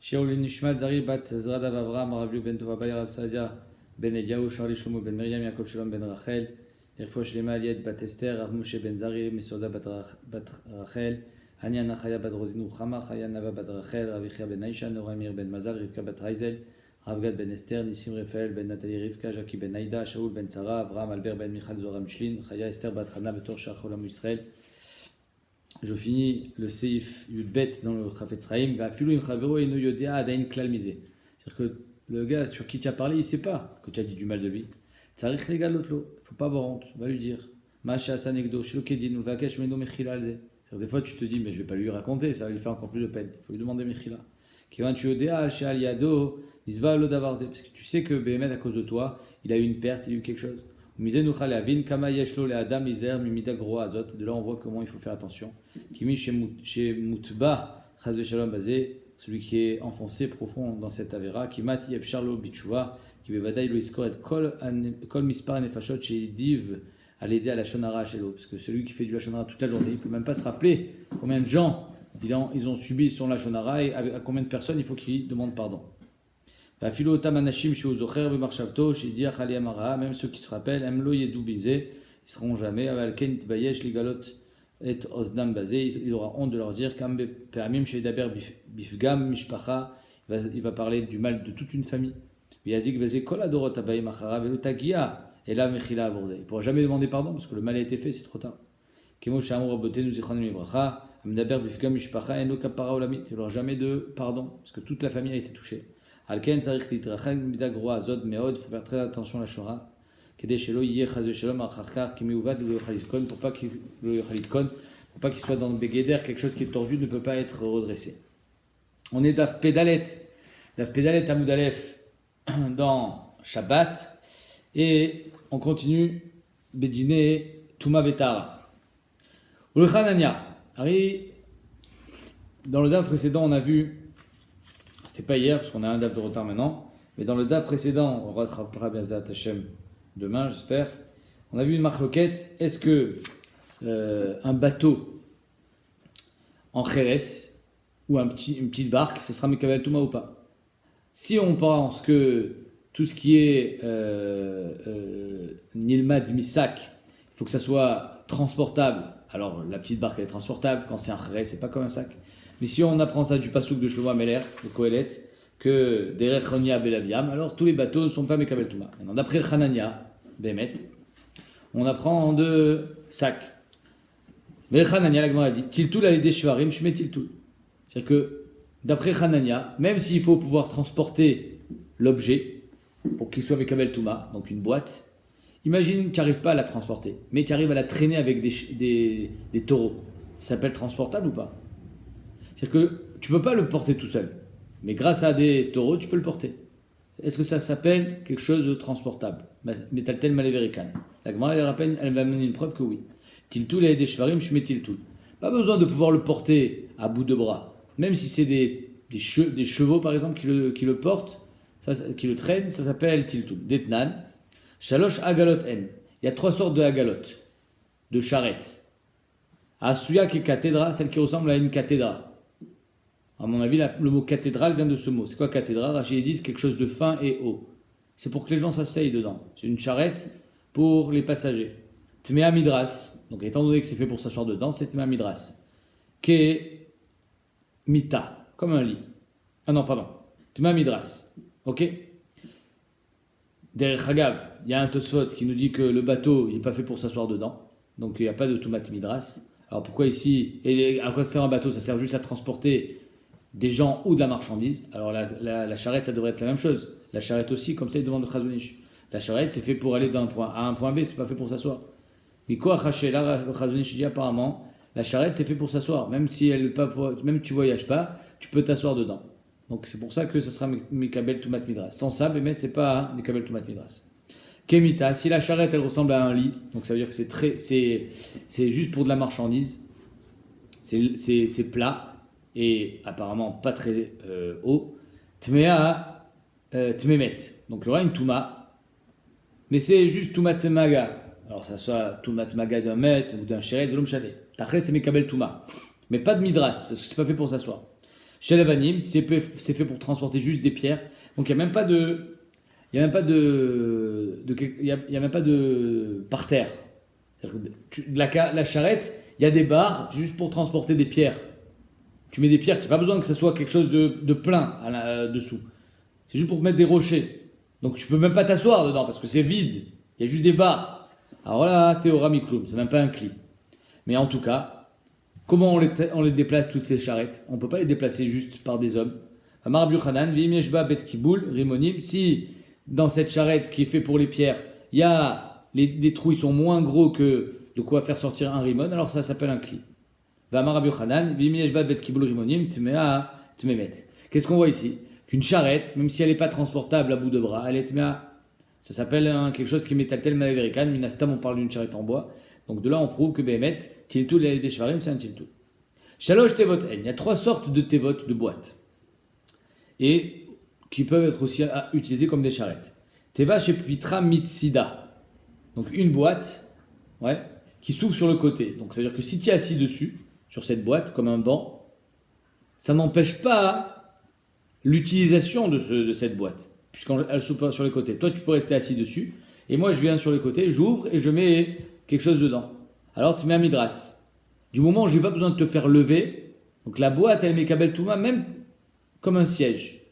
Shiaoulin Nishmat Zari Bat Zrada Avram Ravlu Ben Tova Bayer Rav Sadia Ben Eliaou Charlie Shlomo Ben Miriam Yaakov Shalom Ben Rachel Irfo Shlema Aliet Bat Esther Rav Moshe Ben Zari Mesoda Bat Rachel Hania Nachaya Bat Rozinu Chama Chaya Nava Bat Rachel Rav Ichia Ben Aisha Noramir Ben Mazal Rivka Bat Raizel Rav Gad Ben Esther Nissim Raphael Ben Nathalie Rivka Jackie Ben Aïda Shaoul Ben Sarah Avram Albert Ben Michal Zora Mishlin Chaya Esther Bat Hana Betor Shach Olam Israël. Je finis le Seif Yudbet dans le Chafetz Chaim. C'est-à-dire que le gars sur qui tu as parlé, il ne sait pas que tu as dit du mal de lui. Il ne faut pas avoir honte, va lui dire. Des fois tu te dis, mais je ne vais pas lui raconter, ça va lui faire encore plus de peine. Il faut lui demander Mechila. Parce que tu sais que Béhémet, à cause de toi, il a eu une perte, il a eu quelque chose. De là, on voit comment il faut faire attention. Celui qui est enfoncé profond dans cette avéra, qui mati yefsharlo bichuva, qui bevadaï lo iskor et kol mispar nefashot sheidiv à l'aider à la shonara shelo, parce que celui qui fait du lashonara toute la journée, il peut même pas se rappeler combien de gens ils ont subi son lashonara et à combien de personnes il faut qu'il demande pardon. Même ceux qui se rappellent, ils seront jamais. Il aura honte de leur dire il va parler du mal de toute une famille. Il ne pourra jamais demander pardon parce que le mal a été fait, c'est trop tard. Il n'aura jamais de pardon parce que toute la famille a été touchée. Il faut faire très attention à la Shora. Pour pas qu'il soit dans le Begeder, quelque chose qui est tordu ne peut pas être redressé. On est Daf Pedalet Amud Aleph dans Shabbat et on continue Bedine Touma Vetara. Ulchanania. Dans le Daf précédent, on a vu. C'était pas hier, parce qu'on a un DAF de retard maintenant, mais dans le DAF précédent, on rattrapera bien Zat Hashem demain, j'espère. On a vu une marloquette. Est-ce que un bateau en Kheres ou une petite barque, ce sera Mekabel Touma ou pas? Si on pense que tout ce qui est Nilmad Misak, il faut que ça soit transportable, alors la petite barque elle est transportable, quand c'est un Kheres, c'est pas comme un sac. Mais si on apprend ça du pasouk de Shlomo Ameler, de Kohelet, que Derech Chonia Belaviam, alors tous les bateaux ne sont pas Mekabel Touma. Maintenant, d'après Hanania, Bémet, on apprend en deux sacs. Mais Hanania, la Gemara dit, Tiltul alidé Shvarim, je mets Tiltul. C'est-à-dire que, d'après Hanania, même s'il faut pouvoir transporter l'objet pour qu'il soit Mekabel Touma, donc une boîte, imagine que tu n'arrives pas à la transporter, mais tu arrives à la traîner avec des taureaux. Ça s'appelle transportable ou pas? C'est-à-dire que tu ne peux pas le porter tout seul. Mais grâce à des taureaux, tu peux le porter. Est-ce que ça s'appelle quelque chose de transportable? Metaltel malévérican. La Gemara, elle va mener une preuve que oui. Tiltul et des shvarim, je mets tiltul. Pas besoin de pouvoir le porter à bout de bras. Même si c'est des chevaux, par exemple, qui le portent, qui le traînent, ça s'appelle tiltul. Detnan. Shalosh agalot en. Il y a 3 sortes de agalot, de charrettes. Asuya qui est cathédra, celle qui ressemble à une cathédra. À mon avis, le mot cathédrale vient de ce mot. C'est quoi cathédrale? Rachid dit quelque chose de fin et haut. C'est pour que les gens s'asseyent dedans. C'est une charrette pour les passagers. Tmea midras. Donc étant donné que c'est fait pour s'asseoir dedans, c'est Tmea midras. Ke mita, comme un lit. Ah non, pardon. Tmea midras. Ok. Derech Hagav, il y a un Tosfot qui nous dit que le bateau, il n'est pas fait pour s'asseoir dedans. Donc il n'y a pas de Tumat midras. Alors pourquoi ici, et à quoi ça sert un bateau? Ça sert juste à transporter des gens ou de la marchandise. Alors la charrette, ça devrait être la même chose. La charrette aussi, comme ça, il demande de Chazonish. La charrette, c'est fait pour aller d'un point A à un point B, c'est pas fait pour s'asseoir. Mais quoi, là, le Chazonish dit apparemment, la charrette, c'est fait pour s'asseoir. Même si même tu voyages pas, tu peux t'asseoir dedans. Donc c'est pour ça que ça sera Mekabel Tumat Midras. Sans ça, mais c'est pas Mekabel Tumat Midras. Kemita, si la charrette, elle ressemble à un lit, donc ça veut dire que c'est juste pour de la marchandise, c'est plat, et apparemment pas très haut. Tmea, tmemet. Donc il y aura une touma, mais c'est juste toumat maga. Alors ça soit toumat maga d'un mètre ou d'un chéret de l'homme chalet. Après c'est mekabel touma, mais pas de midras parce que c'est pas fait pour s'asseoir. Chez Lavanim, c'est fait pour transporter juste des pierres. Donc il n'y a même pas de. Il n'y a même pas il y a même pas de parterre. La charrette, il y a des barres juste pour transporter des pierres. Tu mets des pierres, tu n'as pas besoin que ce soit quelque chose de plein dessous. C'est juste pour mettre des rochers. Donc tu peux même pas t'asseoir dedans parce que c'est vide. Il y a juste des barres. Alors là, Théora Mikloum, c'est même pas un cli. Mais en tout cas, comment on les déplace toutes ces charrettes? On ne peut pas les déplacer juste par des hommes. Amar Buchanan, Vimyeshba Bet Kiboul, Rimonim, si dans cette charrette qui est faite pour les pierres, il y a les trous, ils sont moins gros que de quoi faire sortir un rimon, alors ça s'appelle un cli. Amar Buchanan, Vimyeshba Bet Kiboul, Rimonim, Tmea, Tmemet. Qu'est-ce qu'on voit ici? Qu'une charrette, même si elle n'est pas transportable à bout de bras, elle est Tmea. Ça s'appelle quelque chose qui est métaltel malérican. Minastam, on parle d'une charrette en bois. Donc de là, on prouve que Behemet, Tiltou, des Shvarim, c'est un Tiltou. Shalosh Tevot En. Il y a 3 sortes de Tevot, de boîtes. Et qui peuvent être aussi utilisées comme des charrettes. Teva Shepitra Mitsida. Donc une boîte, ouais, qui s'ouvre sur le côté. Donc ça veut dire que si tu es assis dessus, sur cette boîte, comme un banc, ça n'empêche pas l'utilisation de cette boîte, puisqu'elle s'ouvre sur les côtés. Toi, tu peux rester assis dessus, et moi, je viens sur les côtés, j'ouvre et je mets quelque chose dedans. Alors, tu mets un midras. Du moment où je n'ai pas besoin de te faire lever, donc la boîte, elle met Kabel Touma, même comme un siège.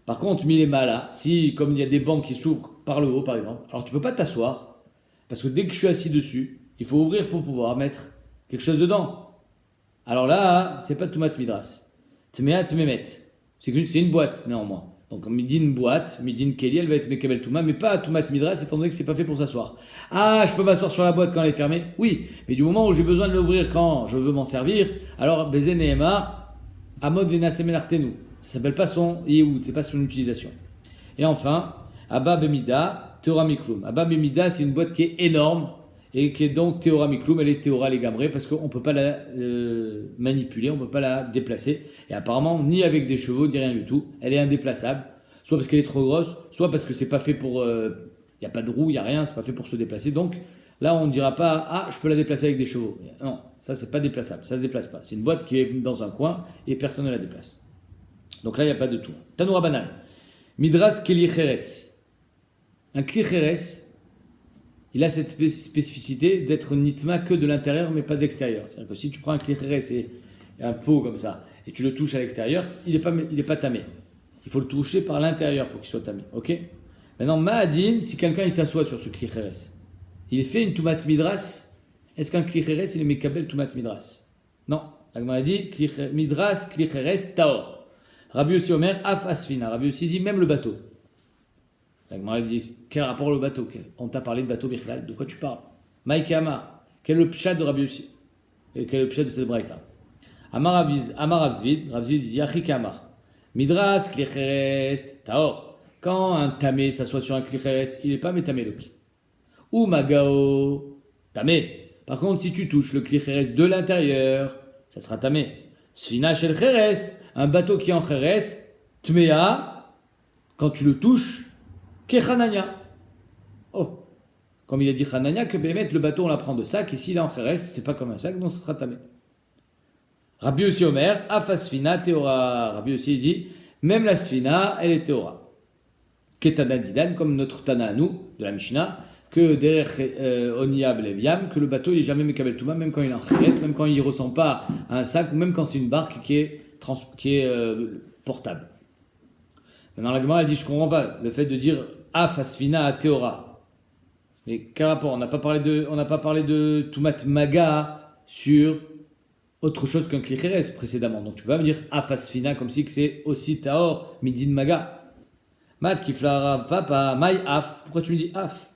Par contre, Milémala, si, comme il y a des bancs qui s'ouvrent par le haut, par exemple, alors tu ne peux pas t'asseoir, parce que dès que je suis assis dessus, il faut ouvrir pour pouvoir mettre quelque chose dedans. Alors là, c'est pas Toumat Midras. Tmea Tmemet. C'est une boîte, néanmoins. Donc, Midin boîte, Midin Keli, elle va être Mekabel Touma, mais pas Toumat Midras, étant donné que c'est pas fait pour s'asseoir. Ah, je peux m'asseoir sur la boîte quand elle est fermée? Oui, mais du moment où j'ai besoin de l'ouvrir quand je veux m'en servir, alors Bezen et Emar, Amod Venasem Artenu. Ça s'appelle pas son Yehoud, c'est pas son utilisation. Et enfin, Abba Bemida, Théora Mikloum. Abba Bemida, c'est une boîte qui est énorme et qui est donc Théora Mikloum, elle est Théora les Gamré parce qu'on ne peut pas la manipuler, on ne peut pas la déplacer. Et apparemment, ni avec des chevaux, ni rien du tout. Elle est indéplaçable, soit parce qu'elle est trop grosse, soit parce que c'est pas fait pour. Il n'y a pas de roue, il n'y a rien, c'est pas fait pour se déplacer. Donc là, on ne dira pas, ah, je peux la déplacer avec des chevaux. Non, ça, c'est pas déplaçable, ça se déplace pas. C'est une boîte qui est dans un coin et personne ne la déplace. Donc là, il n'y a pas de tout. Tanoura banane. Midras Keli Cheres. Un Kli Cheres, il a cette spécificité d'être nitma que de l'intérieur, mais pas de l'extérieur. C'est-à-dire que si tu prends un Kli Cheres et un pot comme ça, et tu le touches à l'extérieur, il n'est pas tamé. Il faut le toucher par l'intérieur pour qu'il soit tamé. Ok? Maintenant, Ma'adin, si quelqu'un il s'assoit sur ce Kli Cheres, il fait une Toumat Midras, est-ce qu'un Kli Cheres, il est Mekabel Toumat Midras? Non. La Gemara dit Midras, Kli Cheres, Taor. Rabbi aussi Omer, Af Asfina. Rabbi aussi dit même le bateau. La Gemara dit quel rapport le bateau? On t'a parlé de bateau Bichlal, de quoi tu parles? Maïke Amar, quel est le pshat de Rabbi aussi? Et quel est le pshat de cette braïta? Amar Ravzvid, Ravzvid dit Yachik Amar. Midras, Klicheres, Taor. Quand un tamé s'assoit sur un Klicheres, il n'est pas métamé le kli. Ou Magao, tamé. Par contre, si tu touches le Klicheres de l'intérieur, ça sera tamé. Sfina shel Cheres. Un bateau qui est en Cheres, Tmea, quand tu le touches, Kechanania. Oh, comme il a dit Hanania, que Bémet, le bateau on l'apprend de sac, et s'il est en Cheres, c'est pas comme un sac, donc ça sera tamé. Rabbi aussi Omer, Afasfina, Théora. Rabbi aussi dit, même la Sfina, elle est Théora. Ketana Didan, comme notre Tana à nous, de la Mishnah, que derrière Oniab Leviam, que le bateau il est jamais Mekabel Touma, même quand il est en Cheres, même quand il ne ressemble pas à un sac, ou même quand c'est une barque qui est portable. Maintenant, la Gemara elle dit je comprends pas le fait de dire Af Asfina à Théora. Mais quel rapport? On n'a pas parlé de Toumat Maga sur autre chose qu'un Kli Cheres précédemment. Donc tu peux pas me dire Af Asfina comme si c'est aussi Taor Midin Maga. Mat Kiflara Papa Mai Af. Pourquoi tu me dis Af?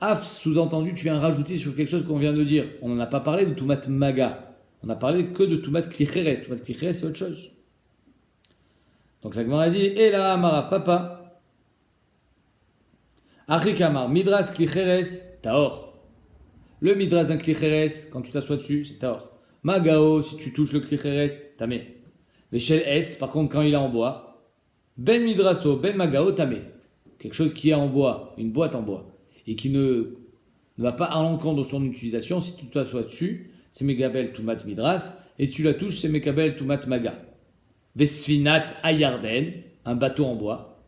Af sous-entendu tu viens rajouter sur quelque chose qu'on vient de dire. On n'en a pas parlé de Toumat Maga. On n'a parlé que de Toumat Kli Cheres. Toumat Kli Cheres, c'est autre chose. Donc la Gemara dit, et là, Marav Papa, Achikamar, Midras Kli Cheres, Taor. Le Midras d'un Kli Cheres, quand tu t'assois dessus, c'est Taor. Magao, si tu touches le Kli Cheres, Tamé. Veshel Etz, par contre, quand il est en bois, Ben Midraso, Ben Magao, Tamé. Quelque chose qui est en bois, une boîte en bois, et qui ne va pas à l'encontre de son utilisation, si tu t'assois dessus, c'est Megabel Toumat Midras, et si tu la touches, c'est Megabel Toumat Maga. Vesfinat Ayarden, un bateau en bois.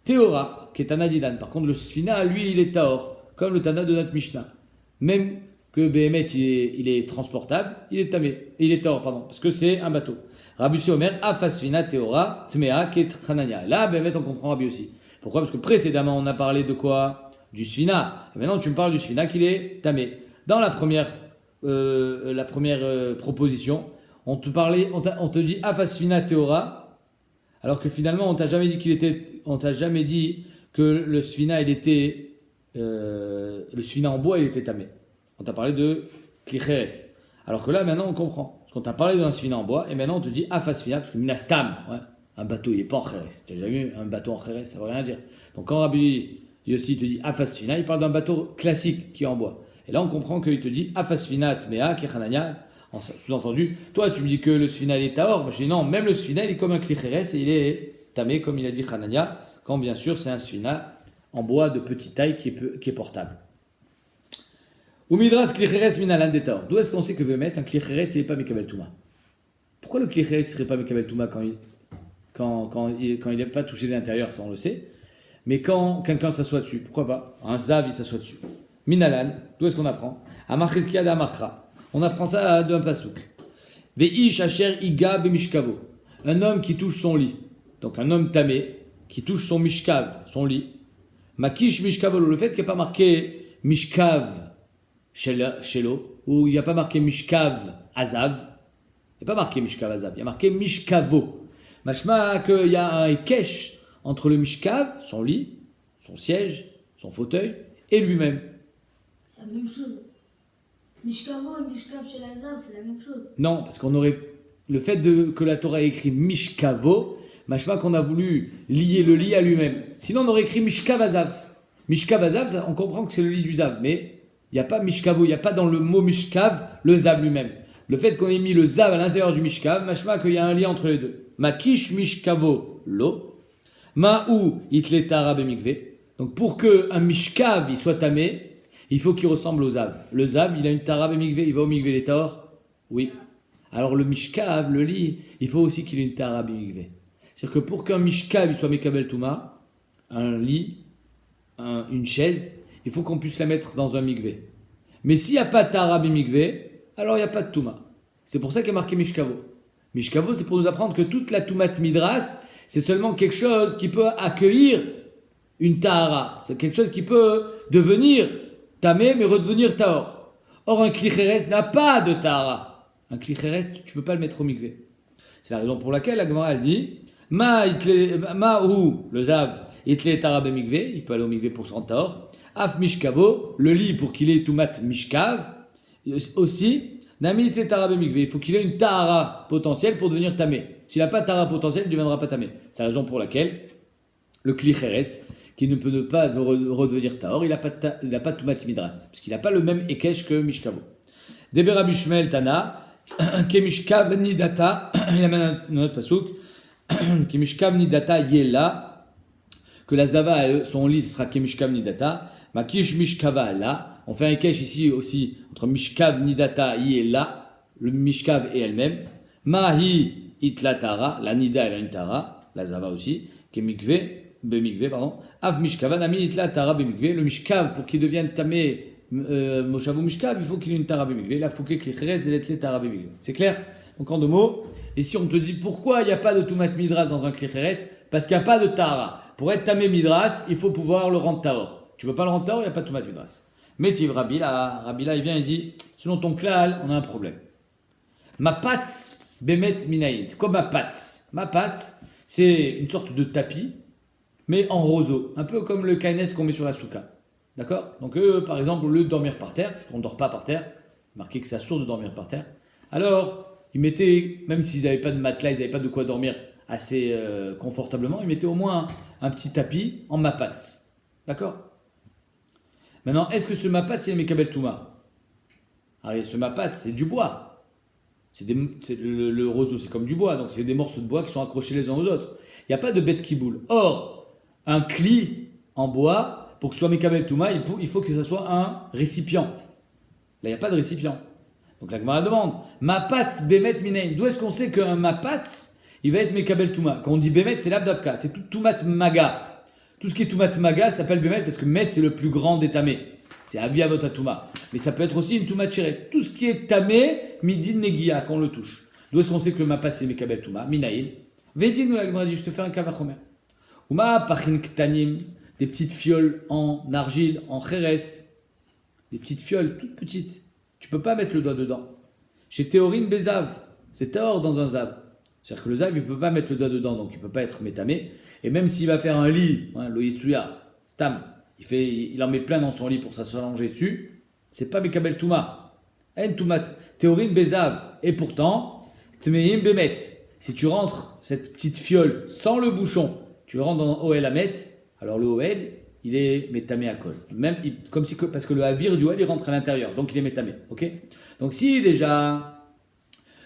Théora, qui est un adidan. Par contre, le Sfina, lui, il est Taor, comme le Tana de notre Mishnah. Même que Behemet, il est transportable, il est Tamé, il est Taor, pardon, parce que c'est un bateau. Rabbi Omer, Afasfina Théora, Tmea, qui est Hanania. Là, Behemet, on comprend Rabbi aussi. Pourquoi? Parce que précédemment, on a parlé de quoi? Du Sfina. Et maintenant, tu me parles du Sfina qu'il est Tamé. Dans la première proposition, on te dit Afasfina Théora, alors que finalement, on t'a jamais dit que le Sfina, le Sfina en bois, il était Tamé. On t'a parlé de Klicheres. Alors que là, maintenant, on comprend. Parce qu'on t'a parlé d'un Sfina en bois, et maintenant, on te dit Afasfina, parce que Minastam, ouais, un bateau, il n'est pas en Kheres. Tu n'as jamais vu un bateau en Kheres, ça ne veut rien dire. Donc quand Rabbi Yossi te dit Afasfina, il parle d'un bateau classique qui est en bois. Et là, on comprend qu'il te dit Afasfina Tmea, Kechanania. Sous-entendu, toi, tu me dis que le Sfina, il est Taor. Moi, je dis non, même le Sfina, il est comme un Klicheres, et il est Tamé, comme il a dit Hanania, quand bien sûr, c'est un Sfina en bois de petite taille qui est portable. Ou Midras Klicheres Minalan de Taor. D'où est-ce qu'on sait que Behemet, un Klicheres, il n'est pas Mekabel Touma? Pourquoi le Klicheres ne serait pas Mekabel Touma quand il n'est pas touché de l'intérieur, ça on le sait. Mais quand quelqu'un s'assoit dessus, pourquoi pas? Un Zav, il s'assoit dessus. Minalan, d'où est-ce qu'on apprend? Amachizkia de Amarkra. On apprend ça d'un pasouk. Veish Asher Iga Bemishkavo. Un homme qui touche son lit. Donc un homme tamé qui touche son mishkav, son lit. Makish Mishkavo. Le fait qu'il n'y a pas marqué Mishkav Shelo, ou il n'y a pas marqué Mishkav Azav. Il n'y a pas marqué Mishkav Azav, il y a marqué Mishkavo. Machma qu'il y a un Ekesh entre le Mishkav, son lit, son siège, son fauteuil, et lui-même. C'est la même chose. Mishkavo et Mishkav chez l'Azav, c'est la même chose. Non, parce qu'on aurait. Le fait que la Torah ait écrit Mishkavo, machma qu'on a voulu lier le lit à lui-même. Sinon, on aurait écrit Mishkav Azav. Mishkav Azav, on comprend que c'est le lit du Zav, mais il n'y a pas Mishkavo, il n'y a pas dans le mot Mishkav le Zav lui-même. Le fait qu'on ait mis le Zav à l'intérieur du Mishkav, machma qu'il y a un lien entre les deux. Makish Mishkavo lo, Ma'u itletara bemikve. Donc pour qu'un Mishkav il soit tamé, il faut qu'il ressemble au Zav. Le Zav, il a une tara bemikve, il va au mikve les taor? Oui. Alors le Mishkav, le lit, il faut aussi qu'il ait une tara bemikve. C'est-à-dire que pour qu'un Mishkav il soit Mekabel Touma, un lit, une chaise, il faut qu'on puisse la mettre dans un mikve. Mais s'il n'y a pas de tara bemikve, alors il n'y a pas de Touma. C'est pour ça qu'il y a marqué Mishkavo. Mishkavo, c'est pour nous apprendre que toute la Toumat Midras, c'est seulement quelque chose qui peut accueillir une Tahara. C'est quelque chose qui peut devenir Tamé, mais redevenir Taor. Or, un Klicheres n'a pas de Tahara. Un Klicheres, tu ne peux pas le mettre au mikvé. C'est la raison pour laquelle la Gemara, elle dit ou le Zav, itle Tahara be mikvé, il peut aller au mikvé pour se rendre Taor. Af Mishkavo, le lit pour qu'il ait Toumat Mishkav, aussi. Nami itle Tahara be mikvé, il faut qu'il ait une Tahara potentielle pour devenir Tamé. S'il n'a pas de Tahara potentielle, il ne deviendra pas Tamé. C'est la raison pour laquelle le Klicheres, qui ne peut pas redevenir Taor, il n'a pas de Toumat Midras, parce qu'il n'a pas le même Ekesh que Mishkavo. Debera Bishmel Tana, Kemishkav Nidata, il amène un autre pasouk, Kemishkav Nidata Yela, que la Zava, son lit, ce sera Kemishkav Nidata, Makish Mishkava là, on fait un Ekesh ici aussi, entre Mishkav Nidata Yela, le Mishkav et elle-même, Mahi Itlatara, la Nida elle a une Tara, la Zava aussi, Kemikve, Bemikve, pardon. Av Mishkava Nami Itla Tara Bemikve. Le Mishkav, pour qu'il devienne Tamé Moshavu Mishkav, il faut qu'il ait une Tara Bemikve. La Fouké Klicheres Deletle Tara Bemikve. C'est clair? Donc en deux mots, et si on te dit pourquoi il n'y a pas de Toumat Midras dans un Klicheres? Parce qu'il n'y a pas de Tara. Pour être Tamé Midras, il faut pouvoir le rendre Taor. Tu ne peux pas le rendre Taor, il n'y a pas de Toumat Midras. Métiv Rabila, il vient et dit selon ton klal, on a un problème. Ma patz Bemet Minaïd. C'est quoi ma patz? Ma patz, c'est une sorte de tapis, mais en roseau, un peu comme le kaines qu'on met sur la souka. D'accord? Donc par exemple, au lieu de dormir par terre, parce qu'on ne dort pas par terre, marqué que c'est sourd de dormir par terre, alors ils mettaient, même s'ils n'avaient pas de matelas, ils n'avaient pas de quoi dormir assez confortablement, ils mettaient au moins un petit tapis en mapatz. D'accord? Maintenant, est-ce que ce mapatz, c'est le Mekabel Touma? Alors, ce mapatz, c'est du bois. Le roseau, c'est comme du bois, donc c'est des morceaux de bois qui sont accrochés les uns aux autres. Il n'y a pas de bête qui boule. Or, un cli en bois, pour que ce soit Mekabel Touma, il faut que ce soit un récipient. Là, il n'y a pas de récipient. Donc la Gemara demande, Mapatz Bemet Minaïn. D'où est-ce qu'on sait qu'un Mapatz, il va être Mekabel Touma. Quand on dit Bémet, c'est l'Abdavka, c'est tout Toumat Maga. Tout ce qui est Toumat Maga s'appelle Bémet parce que Met, c'est le plus grand des Tamé. C'est Avi Avot Touma. Mais ça peut être aussi une Toumat Chéret. Tout ce qui est Tamé, Midin Negia, quand on le touche. D'où est-ce qu'on sait que le Mapat, c'est Mekabel Touma? Minaïl. Vedin ou la Gemara dit, je te fais un Kavachomer. Uma Pachin Ktanim, des petites fioles en argile, en Kheres. Des petites fioles toutes petites. Tu peux pas mettre le doigt dedans. Chez Théorine Bézav, c'est Théor dans un Zav. C'est-à-dire que le Zav, il ne peut pas mettre le doigt dedans, donc il ne peut pas être métamé. Et même s'il va faire un lit, le Yitsuya, Stam, il en met plein dans son lit pour s'allonger dessus, c'est pas Mekabel Touma. En Toumat, Théorine Bézav. Et pourtant, Tmeim Bémet. Si tu rentres cette petite fiole sans le bouchon, tu le rentres dans Oel Amet, alors le Oel, il est métamé à col. Même, comme si, parce que le Havir du Oel, il rentre à l'intérieur, donc il est métamé. Ok? Donc si déjà,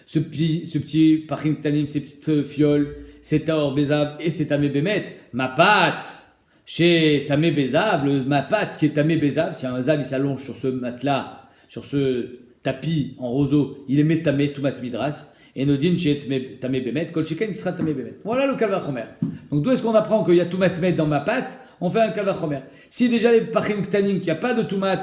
ce petit Pachin Ktanim, ces petites fioles, c'est Taor Bézav et c'est Tamé Bémet, ma pâte, chez Tamé Bézav, ma pâte qui est Tamé Bézav, si un Zav il s'allonge sur ce matelas, sur ce tapis en roseau, il est métamé, tout mat midras. Et Nodin chez Tamé Bémet, Kol Sheken, il sera Tamé Bémet. Voilà le Kavachomer. Donc d'où est-ce qu'on apprend qu'il y a Toumat Met dans ma pâte? On fait un Kavachomer. Si déjà les Pachin Ktanim, qu'il n'y a pas de Toumat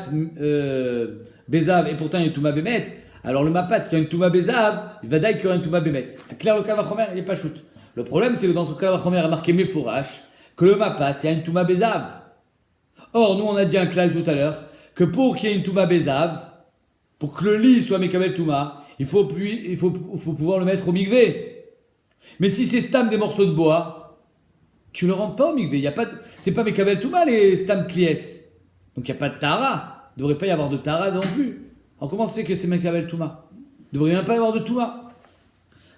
Bézav et pourtant il y a Touma Bémet, alors le Mapat qui a une Touma Bézav, il va dire qu'il y aura une Touma Bémet. C'est clair, le Kavachomer, il n'est pas shoot. Le problème, c'est que dans ce Kavachomer, il a marqué Mefourash, que le Mapat, il y a une Touma Bézav. Or, nous, on a dit un klal tout à l'heure, que pour qu'il y ait une Touma Bézav, pour que le lit soit Mekabel Touma, il faut pouvoir le mettre au migvé. Mais si c'est stam des morceaux de bois, tu ne le rentres pas au migvé. C'est pas Mekabel Touma les stam klietz. Donc il n'y a pas de Tara. Il ne devrait pas y avoir de Tara non plus. Alors comment c'est que c'est Mekabel Touma? Il ne devrait même pas y avoir de Touma.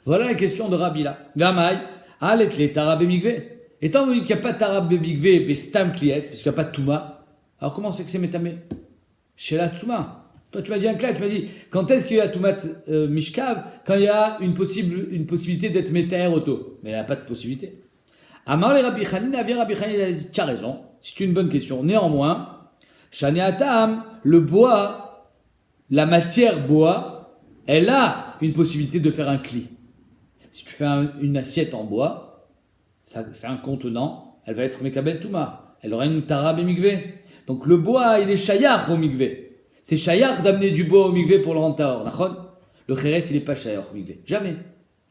Voilà la question de Rabbi là. Gamay, alet les Tara bemigvé. Étant donné qu'il n'y a pas de Tara bemigvé, mais stam klietz, parce qu'il n'y a pas de Touma, alors comment c'est que c'est métamé? Chez la Touma. Toi, tu m'as dit un clair, tu m'as dit, quand est-ce qu'il y a Toumat Mishkav? Quand il y a une possibilité d'être Métaer auto. Mais il n'y a pas de possibilité. Amar les Rabbi Chanina, bien Rabbi Chanina a dit, tu as raison, c'est une bonne question. Néanmoins, Shani Atam, le bois, la matière bois, elle a une possibilité de faire un cli. Si tu fais une assiette en bois, c'est un contenant, elle va être Mekabel Touma. Elle aura une Tara Bemigvé. Donc le bois, il est Shayach au Migvé. C'est Shayach d'amener du bois au migvé pour le rendre taor. Le Kheres, il n'est pas Shayach au migvé. Jamais.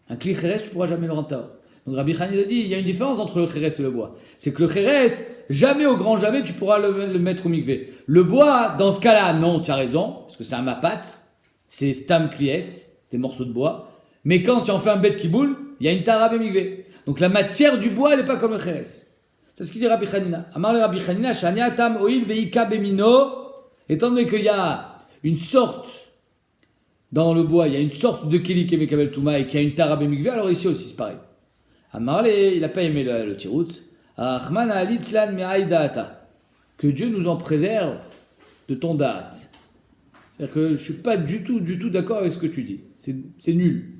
Un cli Kheres, tu ne pourras jamais le rendre taor. Donc Rabbi Chanina dit, il y a une différence entre le Kheres et le bois. C'est que le Kheres, jamais au grand jamais, tu pourras le mettre au migvé. Le bois, dans ce cas-là, non, tu as raison, parce que c'est un mapat, c'est stam klietz, c'est des morceaux de bois. Mais quand tu en fais un bet kiboul, il y a une tara migvé. Donc la matière du bois, elle n'est pas comme le Kheres. C'est ce qu'il dit Rabbi Chanina. Amar le Rabbi Chanina, Shani Atam oil veika bemino. Étant donné qu'il y a une sorte, dans le bois, il y a une sorte de Keli qui est Mekabel Touma et qui a une Tara Bemigvé, alors ici aussi c'est pareil. Amarle, il n'a pas aimé le tiroutz. Que Dieu nous en préserve de ton da'at. C'est-à-dire que je ne suis pas du tout d'accord avec ce que tu dis. C'est nul.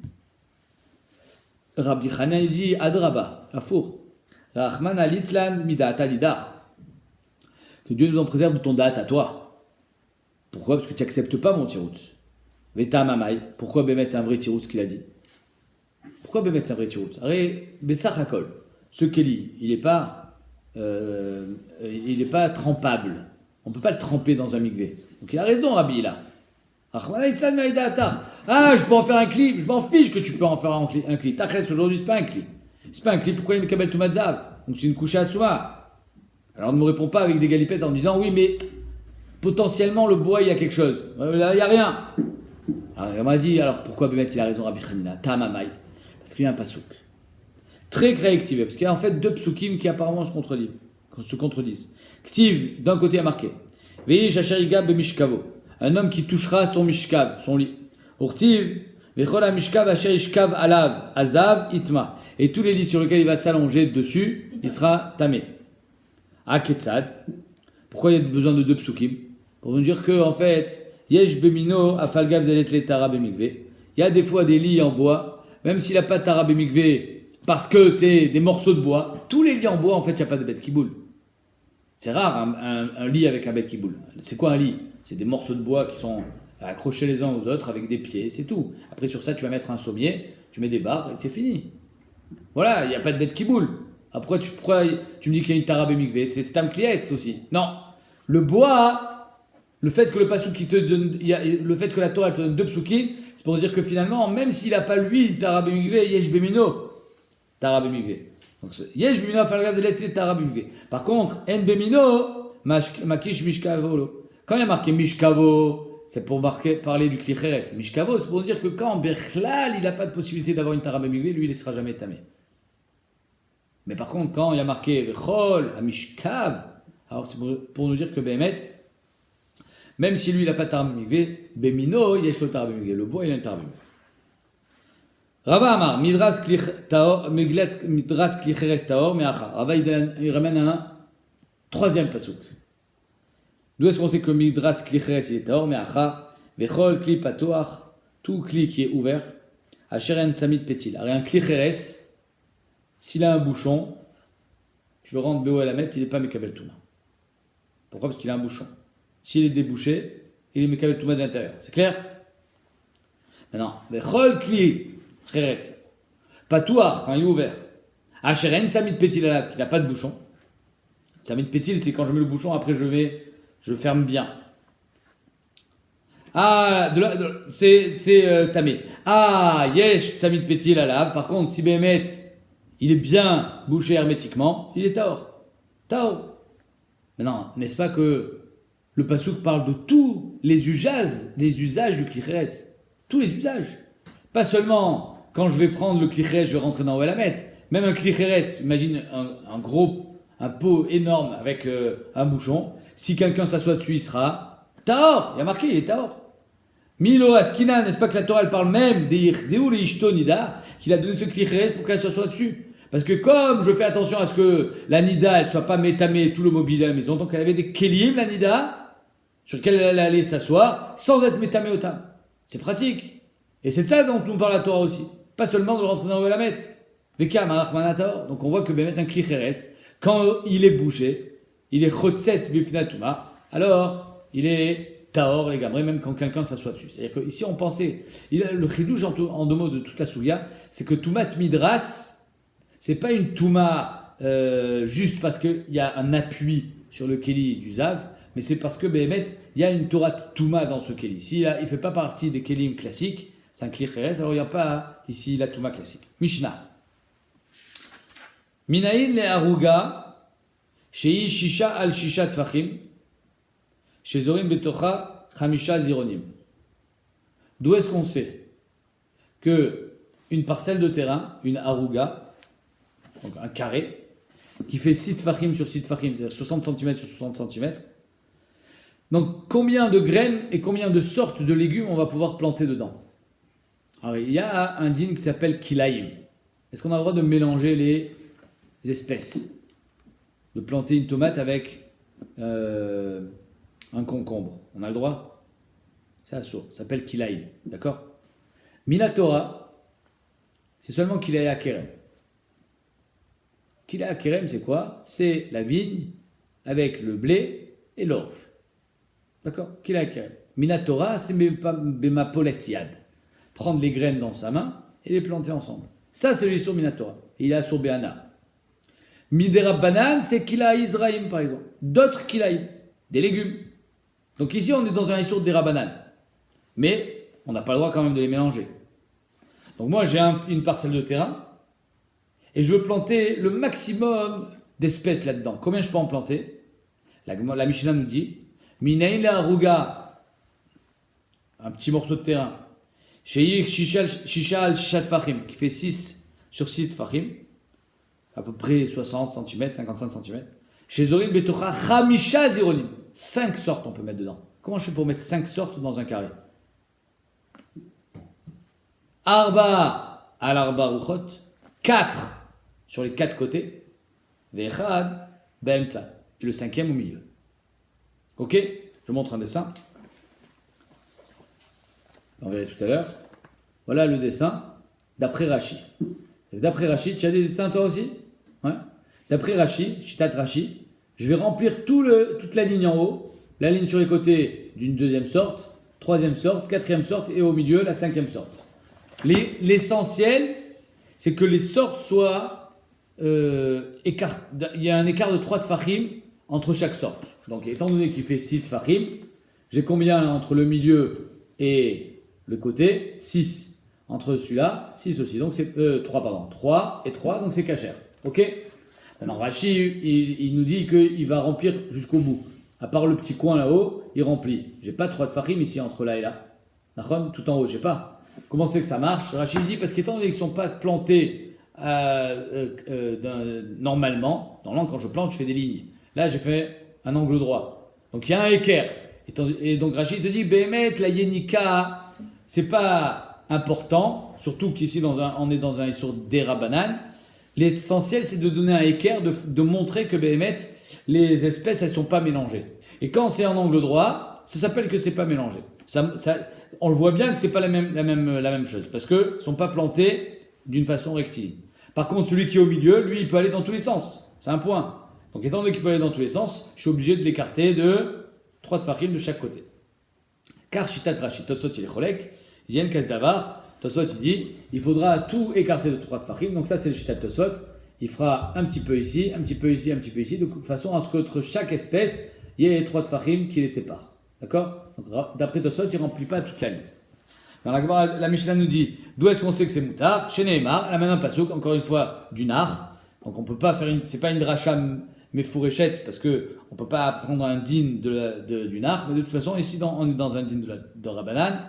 Rabbi Chanina il dit Adraba, Afour. Rahman alitzlan mida'ata lidar. Que Dieu nous en préserve de ton da'at à toi. Pourquoi? Parce que tu n'acceptes pas mon tiroutz. Veta mamai. Pourquoi Bémet c'est un vrai tiroutz qu'il a dit? Pourquoi Bémet c'est un vrai tiroutz? Arrête, Bessach Hakol. Ce Kéli, il n'est pas trempable. On ne peut pas le tremper dans un migvé. Donc il a raison, Rabbi, là. Ah, je peux en faire un cli. Je m'en fiche que tu peux en faire un cli. T'achètes aujourd'hui, c'est pas un cli. C'est pas un cli. Pourquoi il me kabel tout madzav? Donc c'est une couche à Tsuma. Alors ne me réponds pas avec des galipettes en disant oui, mais potentiellement le bois il y a quelque chose. Là il n'y a rien. Alors il m'a dit alors pourquoi Bémet il a raison Rabbi Chanina? Tamamai. Parce qu'il y a un pasouk. Très réactivé. Parce qu'il y a en fait deux psukim qui apparemment se contredisent. Ktiv, d'un côté a marqué. Vei shachariga bemishkavo. Un homme qui touchera son mishkav, son lit. Urtiv, vechol mishkav asher ishkav alav, azav itma. Et tous les lits sur lesquels il va s'allonger dessus, il sera tamé. Aketsad. Pourquoi il y a besoin de deux psukim? Pour nous dire que, en fait, yesh bemino afalgav delet le tara bemikvé. Il y a des fois des lits en bois, même s'il n'a pas de tara bemikvé, parce que c'est des morceaux de bois. Tous les lits en bois, en fait, il n'y a pas de bête kiboul. C'est rare un lit avec un bête kiboul. C'est quoi un lit? C'est des morceaux de bois qui sont accrochés les uns aux autres avec des pieds, c'est tout. Après, sur ça, tu vas mettre un sommier, tu mets des barres et c'est fini. Voilà, il n'y a pas de bête qui boule. Après, pourquoi tu me dis qu'il y a une Tara Bemikvé? C'est Stam Klietz aussi. Non. Le bois, le fait que le pasuk qui te donne, le fait que la Torah te donne 2 psukim, c'est pour dire que finalement, même s'il n'a pas lui une Tara Bemikvé, Yesh Bemino, Tara Bemikvé. Donc, Yesh Bemino, Falgav de l'être Tara Bemikvé. Par contre, En Bemino, Makish Mishkavo. Quand il y a marqué Mishkavo, c'est pour parler du Klicheres. Mishkavo, c'est pour dire que quand Berchlal, il n'a pas de possibilité d'avoir une Tara Bemikvé, lui, il ne sera jamais tamé. Mais par contre, quand il y a marqué Vechol, Amishkav, alors c'est pour nous dire que Behemet, même si lui il n'a pas de Tara Bemikvé, Bemino, Yesh lo Tara Bemikvé. Le bois, il a une Tara Bemikvé. Rava Amar, Midras Klicheres Taor, Meacha. Rava, il ramène un 3e pasuk. D'où est-ce qu'on sait que Midras Klicheres il est Taor, Meacha, Vechol Kli Patoach, tout Kli qui est ouvert, Asheren Tzamit Petil. Alors, un Klicheres, s'il a un bouchon, je le rentre Béo à la mettre, il n'est pas Mekabel Touma. Pourquoi? Parce qu'il a un bouchon. S'il est débouché, il est Mekabel Touma de l'intérieur. C'est clair? Maintenant, Vechol Kli Cheres, Patouar, quand il est ouvert, Asheren Tzamit Petil Alav, qui n'a pas de bouchon. Tzamit Petil, c'est quand je mets le bouchon, après je ferme bien. Ah, c'est tamé. Ah, Yesh Tzamit Petil Alav. Par contre, si Béhémet, il est bien bouché hermétiquement, il est Taor. Taor. Maintenant, n'est-ce pas que le pasuk parle de tous les usages du Klicheres? Tous les usages. Pas seulement quand je vais prendre le Klicheres, je vais rentrer dans Welamet. Même un Klicheres, imagine un pot énorme avec un bouchon. Si quelqu'un s'assoit dessus, il sera Taor. Il y a marqué, il est Taor. Milo Askina, n'est-ce pas que la Torah elle parle même des Yichdeu le Ishto Nida, qu'il a donné ce Klicheres pour qu'elle s'assoie dessus? Parce que comme je fais attention à ce que la Nida elle soit pas métamée tout le mobilier à la maison, donc elle avait des Kélim, la Nida, sur lesquels elle allait s'asseoir sans être métamée au tam. C'est pratique. Et c'est de ça dont nous parle la Torah aussi. Pas seulement de rentrer dans le Lamet. Veka Marach Manator. Donc on voit que Bémet un Klicheres, quand il est bouché, il est Chotzetz Bifnatuma, alors il est Taor, les gamrés, même quand quelqu'un s'assoit dessus. C'est-à-dire qu'ici on pensait, le chidouche en 2 mots de toute la Souya, c'est que Toumat Midras, c'est pas une Touma juste parce qu'il y a un appui sur le Kéli du Zav, mais c'est parce que Béhémet, il y a une Torah Touma dans ce Kéli. S'il ne fait pas partie des Kélim classiques, c'est un Klicheres, alors il n'y a pas ici la Touma classique. Mishnah. Minaïn le Aruga, Shei Shisha al Shisha Tfachim, Shezorim Betocha Chamisha Zironim. D'où est-ce qu'on sait que une parcelle de terrain, une Aruga, donc un carré, qui fait 6 tfachim sur 6 tfachim, c'est-à-dire 60 cm sur 60 cm. Donc, combien de graines et combien de sortes de légumes on va pouvoir planter dedans? Alors, il y a un din qui s'appelle kilaïm. Est-ce qu'on a le droit de mélanger les espèces? De planter une tomate avec un concombre? On a le droit? C'est assourd, ça s'appelle kilaïm. D'accord? Minatora, c'est seulement kilaïa kerem. Kilaïa kerem, c'est quoi? C'est la vigne avec le blé et l'orge. D'accord? Kilaïa kerem. Minatora, c'est bema poletiad. Prendre les graines dans sa main et les planter ensemble. Ça, c'est l'issur Minatora. Il est assur Béana. Midera banane, c'est Kila Israïm, par exemple. D'autres Kilaïm, des légumes. Donc ici, on est dans un issur d'Era banane. Mais on n'a pas le droit quand même de les mélanger. Donc moi, j'ai une parcelle de terrain et je veux planter le maximum d'espèces là-dedans. Combien je peux en planter? La Mishnah nous dit Minaïn la Aruga, un petit morceau de terrain. Sheyik Shishal Shishat Fachim, qui fait 6 sur 6 Fachim, à peu près 60 cm, 55 cm. Chez Zorim Betocha Chamisha Zironim, 5 sortes on peut mettre dedans. Comment je fais pour mettre 5 sortes dans un carré? Arba al Arba Ruchot, 4 sur les 4 côtés. Vechad Be'emtza, et le 5e au milieu. Ok? Je montre un dessin. On verra tout à l'heure. Voilà le dessin d'après Rashi. D'après Rashi, tu as des dessins toi aussi? Ouais. D'après Rashi, Shitat Rashi, je vais remplir toute la ligne en haut, la ligne sur les côtés d'une 2e sorte, 3e sorte, 4e sorte et au milieu la 5e sorte. L'essentiel, c'est que les sortes soient il y a un écart de 3 tfachim entre chaque sorte. Donc, étant donné qu'il fait 6 tfachim, j'ai combien là, entre le milieu et le côté? 6. Entre celui-là, 6 aussi. Donc, c'est 3, pardon. 3 et 3, donc c'est cachère. Ok? Maintenant, Rashi, il nous dit qu'il va remplir jusqu'au bout. À part le petit coin là-haut, il remplit. J'ai pas 3 tfachim ici entre là et là. D'accord? Tout en haut, j'ai pas. Comment c'est que ça marche? Rashi dit parce qu'étant donné qu'ils ne sont pas plantés normalement, quand je plante, je fais des lignes. Là, j'ai fait un angle droit. Donc, il y a un équerre. Et donc, Rashi te dit, Béhémet, la Yenika, c'est pas important, surtout qu'ici, on est dans un Issour d'Erabanan. L'essentiel, c'est de donner un équerre, de montrer que Béhémet, les espèces, elles ne sont pas mélangées. Et quand c'est un angle droit, ça s'appelle que c'est pas mélangé. On le voit bien que c'est pas la même chose, parce que sont pas plantés d'une façon rectiligne. Par contre, celui qui est au milieu, lui, il peut aller dans tous les sens. C'est un point. Donc, étant donné qu'il peut aller dans tous les sens, je suis obligé de l'écarter de 3 tfachim de chaque côté. Car Shitat Rashi, Tosot il est cholek, il y a une case d'avar. Tosot il dit, il faudra tout écarter de 3 tfachim. Donc ça, c'est le Shitat Tosot. Il fera un petit peu ici, un petit peu ici, un petit peu ici, de façon à ce qu'entre chaque espèce, il y ait 3 tfachim qui les séparent. D'accord? Donc, d'après Tosot, il ne remplit pas toute la ligne. Dans la Mishnah nous dit, d'où est-ce qu'on sait que c'est moutar? Chez Nehemar, la même pasouk, encore une fois, du nar. Donc on peut pas faire c'est pas une dracha méfouréchette, parce que on peut pas prendre un din du nar, mais de toute façon, ici, on est dans un din de Rabbanan,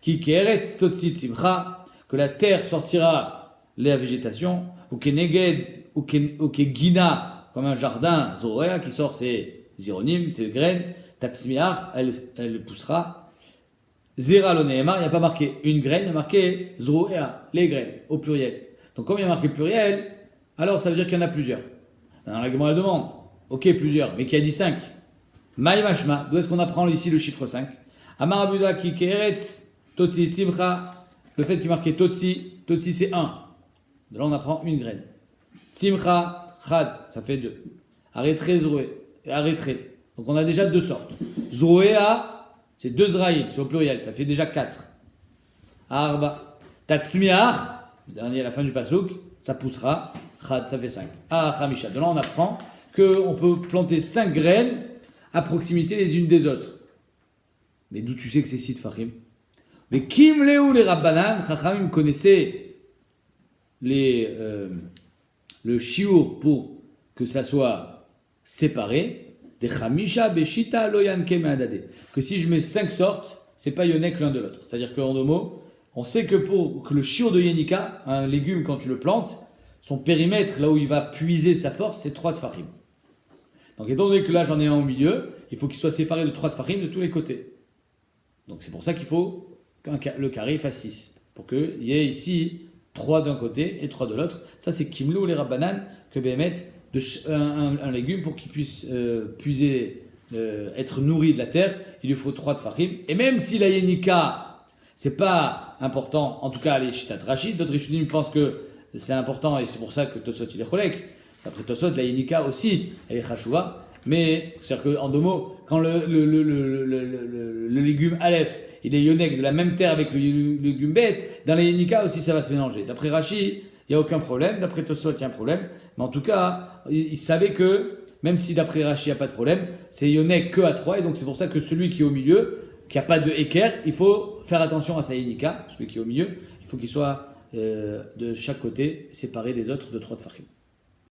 qui eretz totsit simcha, que la terre sortira la végétation, ou keneged, ou gina, comme un jardin, zoréa, qui sort ses zironymes, ses graines, tatsmiach, elle poussera. Zera lo nehemar, il n'y a pas marqué une graine, il y a marqué zoréa, les graines, au pluriel. Donc comme il y a marqué pluriel, alors ça veut dire qu'il y en a plusieurs. Alors la Gemara demande, ok plusieurs, mais qui a dit 5? Maï mashma, d'où est-ce qu'on apprend ici le chiffre 5? Amarabuda ki keretz, totsi tzimcha, le fait qu'il marquait totsi c'est 1. De là on apprend une graine. Tzimcha, chad, ça fait 2. Arrêtré, zoé, arrêtré. Donc on a déjà 2 sortes. Zoéa, c'est 2 zraïm, c'est au pluriel, ça fait déjà 4. Arba, tatsmiach, le dernier à la fin du pasouk, ça poussera, chad, ça fait 5. Ah, chamisha. De là on apprend qu'on peut planter 5 graines à proximité les unes des autres. Mais d'où tu sais que c'est 6 tfachim? Mais kim leu les rabbanan, chachamim connaissaient le shiur pour que ça soit séparé. Des chamisha beshita loyanke me'adade. Que si je mets 5 sortes, c'est pas yonek l'un de l'autre. C'est-à-dire qu'en 2 mots, on sait que pour que le shiur de yenika, un légume quand tu le plantes, son périmètre, là où il va puiser sa force, c'est 3 tfachim. Donc étant donné que là j'en ai un au milieu, il faut qu'il soit séparé de 3 tfachim de tous les côtés. Donc c'est pour ça qu'il faut que le carré fasse 6. Pour qu'il y ait ici 3 d'un côté et 3 de l'autre. Ça c'est kimlou les rabbanan, que Béhémet, un légume pour qu'il puisse puiser, être nourri de la terre, il lui faut 3 tfachim. Et même si la yenika, c'est pas important, en tout cas les shitat Rashi, d'autres rishonim pensent que c'est important et c'est pour ça que Tosot il est cholek. Après Tosot, la yenika aussi, elle est chachouva. Mais c'est-à-dire qu'en 2 mots, quand le légume aleph, il est yonek de la même terre avec le légume bet, dans la yenika aussi ça va se mélanger. D'après Rashi, il n'y a aucun problème. D'après Tosot, il y a un problème. Mais en tout cas, il savait que, même si d'après Rashi, il n'y a pas de problème, c'est yonek que à 3. Et donc, c'est pour ça que celui qui est au milieu, qui n'a pas de équerre, il faut faire attention à sa yenika. Celui qui est au milieu, il faut qu'il soit de chaque côté séparé des autres de 3 tfachim.